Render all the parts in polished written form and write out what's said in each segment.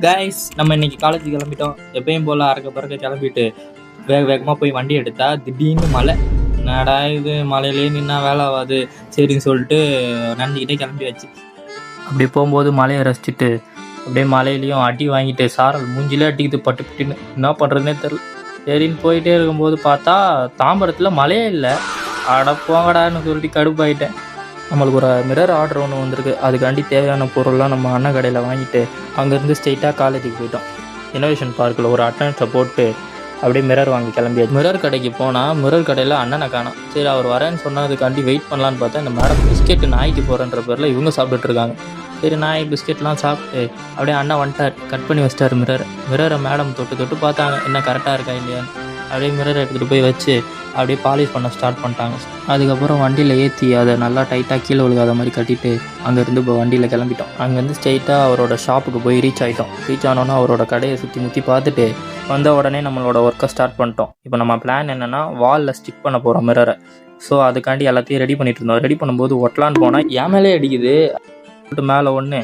Guys, நம்ம இன்னைக்கு college கிளம்பிட்டோம். எப்பயும் போல் அறக்க பறக்க கிளம்பிட்டு வேகமாக போய் வண்டி எடுத்தா திடீர்னு மழை. என்னடா இது, மழையிலே நின்னா வேலை ஆகாது சரின்னு சொல்லிட்டு நனைஞ்சிக்கிட்டே கிளம்பி வச்சு அப்படி போகும்போது மழையை ரசிச்சுட்டு அப்படியே மழையிலையும் அடி வாங்கிட்டு சாரல் மூஞ்சிலே அடிக்குது பட்டு பட்டுன்னு. என்ன பண்ணுறதுனே தெரில. சரின்னு போயிட்டே இருக்கும்போது பார்த்தா தாம்பரத்தில் மழையே இல்லை. அட போங்கடான்னு சொல்லிட்டு கடுப்பாயிட்டேன். நம்மளுக்கு ஒரு மிரர் ஆர்டர் ஒன்று வந்திருக்கு. அதுக்காண்டி தேவையான பொருள்லாம் நம்ம அண்ணன் கடையில் வாங்கிட்டு அங்கேருந்து ஸ்ட்ரெயிட்டாக காலேஜுக்கு போயிட்டோம். இன்னோவேஷன் பார்க்கில் ஒரு அட்டனன்ஸை போட்டு அப்படியே மிரர் வாங்கி கிளம்பியாச்சு. மிரர் கடைக்கு போனால் மிரர் கடையில் அண்ணனை காணோம். சரி, அவர் வரேன்னு சொன்னதுக்காண்டி வெயிட் பண்ணலான்னு பார்த்தா இந்த மேடம் பிஸ்கெட்டு நாய்க்கு போகிறன்ற பேரில் இவங்க சாப்பிட்டுட்ருக்காங்க. சரி, நாய் பிஸ்கெட்லாம் சாப்பிட்டு அப்படியே அண்ணன் வந்துட்டார். கட் பண்ணி வச்சிட்டார் மிரரை மேடம் தொட்டு பார்த்தாங்க என்ன கரெக்டாக இருக்கா இல்லையான்னு. அப்படியே மிரரை எடுத்துகிட்டு போய் வச்சு அப்படியே பாலிஷ் பண்ண ஸ்டார்ட் பண்ணிட்டாங்க. அதுக்கப்புறம் வண்டியில் ஏற்றி அதை நல்லா டைட்டாக கீழே விழுகாத மாதிரி கட்டிட்டு அங்கேருந்து இப்போ வண்டியில் கிளம்பிட்டோம். அங்கேருந்து ஸ்ட்ரெயிட்டாக அவரோட ஷாப்புக்கு போய் ரீச் ஆகிட்டோம். ரீச் ஆனோன்னா அவரோட கடையை சுற்றி பார்த்துட்டு வந்த உடனே நம்மளோட ஒர்க்கை ஸ்டார்ட் பண்ணிட்டோம். இப்போ நம்ம பிளான் என்னென்னா வாலில் ஸ்டிக் பண்ண போகிறோம் மிரரை. ஸோ அதுக்காண்டி எல்லாத்தையும் ரெடி பண்ணிட்டு இருந்தோம். ரெடி பண்ணும்போது ஒட்டலான்னு போனால் என் மேலே அடிக்குது. மேலே ஒன்று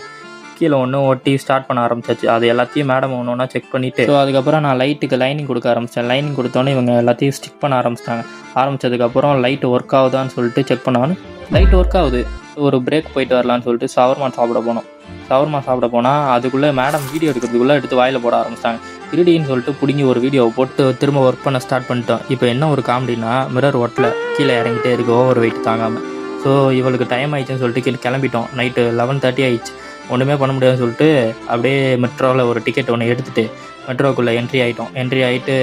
கீழே ஒன்று ஒட்டி ஸ்டார்ட் பண்ண ஆரம்பிச்சாச்சு. அது எல்லாத்தையும் மேடம் ஒன்று ஒன்றா செக் பண்ணிவிட்டு ஸோ அதுக்கப்புறம் நான் லைட்டுக்கு லைனிங் கொடுக்க ஆரம்பித்தேன். லைனிங் கொடுத்தோன்னே இவங்க எல்லாத்தையும் ஸ்டிக் பண்ண ஆரம்பிச்சிட்டாங்க. ஆரம்பித்ததுக்கப்புறம் லைட்டு ஒர்க் ஆகுதான்னு சொல்லிட்டு செக் பண்ணான்னு லைட் ஒர்க் ஆகுது. ஒரு பிரேக் போயிட்டு வரலான்னு சொல்லிட்டு ஷவர்மா சாப்பிட போனோம். ஷவர்மா சாப்பிட போனால் அதுக்குள்ளே மேடம் வீடியோ எடுக்கிறதுக்குள்ளே எடுத்து வாயில் போட ஆரம்பிச்சிட்டாங்க. இருடின்னு சொல்லிட்டு பிடிங்கி ஒரு வீடியோவை போட்டு திரும்ப ஒர்க் பண்ண ஸ்டார்ட் பண்ணிட்டோம். இப்போ என்ன ஒரு காமெடினா மிரர் ஒட்டில் கீழே இறங்கிட்டே இருக்கு ஓவர் வெயிட் தாங்காமல். ஸோ இவளுக்கு டைம் ஆயிடுச்சுன்னு சொல்லிட்டு கிளம்பிட்டோம். நைட்டு 11:30 ஆயிடுச்சு. ஒன்றுமே பண்ண முடியாதுன்னு சொல்லிட்டு அப்படியே மெட்ரோவில் ஒரு டிக்கெட் ஒன்று எடுத்துகிட்டு மெட்ரோக்குள்ளே என்ட்ரி ஆகிட்டு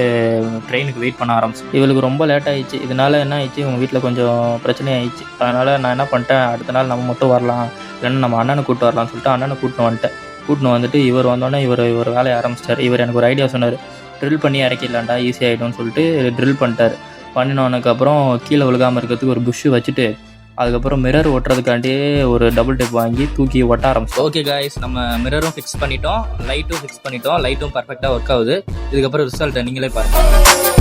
ட்ரெயினுக்கு வெயிட் பண்ண ஆரம்பிச்சு. இவளுக்கு ரொம்ப லேட் ஆகிடுச்சு. இதனால் என்ன ஆயிடுச்சு, இவங்க வீட்டில் கொஞ்சம் பிரச்சனை ஆயிடுச்சு. அதனால் நான் என்ன பண்ணிட்டேன், அடுத்த நாள் நம்ம மட்டும் வரலாம், இல்லைன்னா நம்ம அண்ணனை கூப்பிட்டு வரலாம்னு சொல்லிட்டு அண்ணனை கூட்டின்னு வந்துட்டு இவர் வந்தோடனே இவர் வேலையை ஆரம்பிச்சிட்டார். இவர் எனக்கு ஒரு ஐடியா சொன்னார். ட்ரில் பண்ணி இறக்கிடலாண்டா ஈஸி ஆகிடும்னு சொல்லிட்டு ட்ரில் பண்ணிட்டார். பண்ணினோன்னதுக்கப்புறம் கீழே விழுகாமல் இருக்கிறதுக்கு ஒரு புஷ்ஷு வச்சுட்டு அதுக்கப்புறம் மிரர் ஒட்டுறதுக்காண்டியே ஒரு டபுள் டேப் வாங்கி தூக்கி ஒட்ட ஆரம்பிச்சோம். ஓகே காய்ஸ், நம்ம மிரரும் ஃபிக்ஸ் பண்ணிட்டோம், லைட்டும் ஃபிக்ஸ் பண்ணிட்டோம். லைட்டும் பர்ஃபெக்டாக ஒர்க் ஆகுது. இதுக்கப்புறம் ரிசல்ட்டை நீங்களே பாருங்கள்.